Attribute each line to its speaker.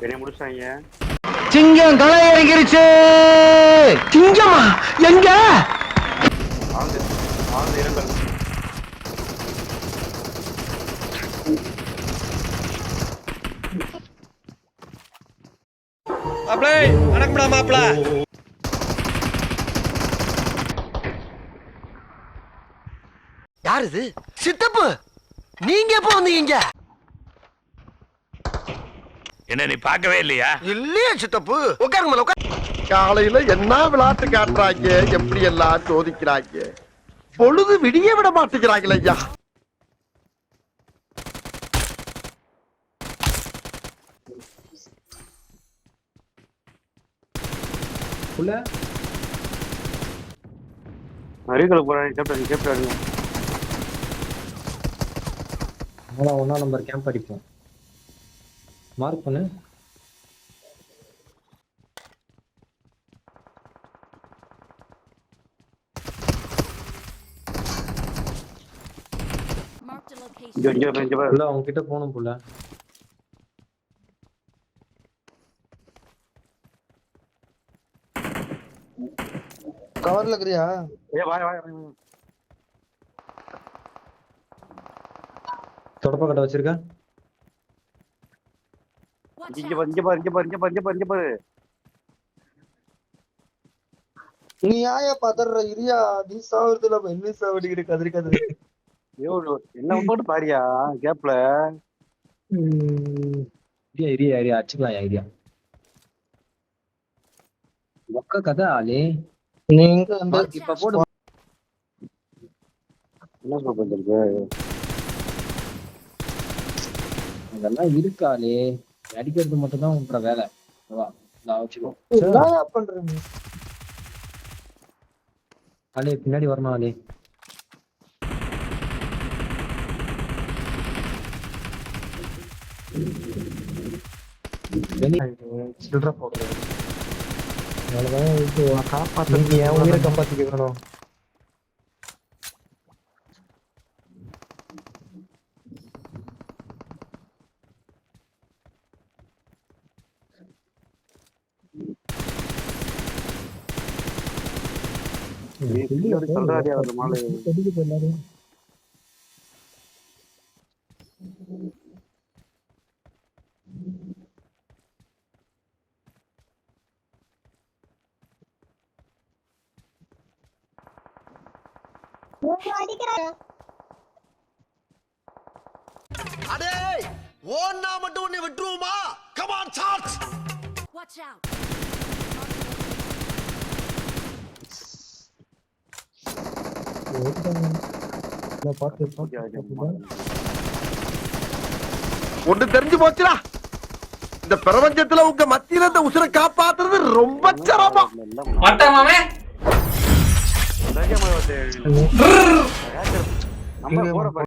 Speaker 1: என்ன முடிச்சாங்க?
Speaker 2: சிங்கம் களை இறங்கிருச்சு. சிங்கமா எங்க?
Speaker 1: ஆழ்ந்த இரங்கல்.
Speaker 3: மாப்ளே வணக்கம்டா மாப்ள.
Speaker 2: யார் இது? சித்தப்பு, நீங்க எப்போ வந்தீங்க?
Speaker 4: என்ன நீ பார்க்கவே இல்லையா?
Speaker 2: இல்லையா சித்தப்பு? உட்காருங்க உட்காரு.
Speaker 5: காலையில என்ன விளையாட்டு காட்டுறாங்க, எப்படி எல்லாம் சோதிக்கிறாங்க. பொழுது விடிய விட மாட்டேங்கிறாங்களே ஐயா.
Speaker 1: அறிவுகளை போறாங்க. கேப்டன்
Speaker 6: ஒன்னா நம்பர் கேம்ப் அடிப்போம். மார்க் பண்ணு. அவங்க கிட்ட போகணும் புள்ள.
Speaker 5: கவர்ல இருக்கிறியா?
Speaker 6: தொடப்ப கட்ட வச்சிருக்க.
Speaker 5: நீ யாயா பதற இரியா? நீ சாவறதுல என்ன சாவடிக்கிற கதறி கதறி.
Speaker 1: என்ன போட்டு பாரியா கேப்ல.
Speaker 6: இரியா அச்சுக்கலாம் ஐடியா. ஒக்க கதை ஆளே.
Speaker 5: நீங்க அந்த
Speaker 6: இப்ப போடு.
Speaker 1: என்ன சொல்ல பண்றது?
Speaker 6: அதெல்லாம் இருக்காளே, அடிக்கிறது மட்டும் தான் உன்ற வேலை.
Speaker 5: பண்றீங்க
Speaker 6: அலே, பின்னாடி வரணும் அலே.
Speaker 5: சில்ற போடுறேன். காப்பாத்து, என் உயிரை காப்பாத்திக்கணும்.
Speaker 1: சொல்றாரு அவர் மாலை.
Speaker 2: அடே ஓன்னா மட்டும் உன்னை விட்டுருவோமா? Come on charge.
Speaker 7: Watch out.
Speaker 5: ஒன்று தெரிஞ்சு போச்சுடா. இந்த பிரபஞ்சத்துல உங்க மத்தியில இந்த உசுரை காப்பாத்துறது ரொம்ப சிரமம்.
Speaker 1: நம்ம போற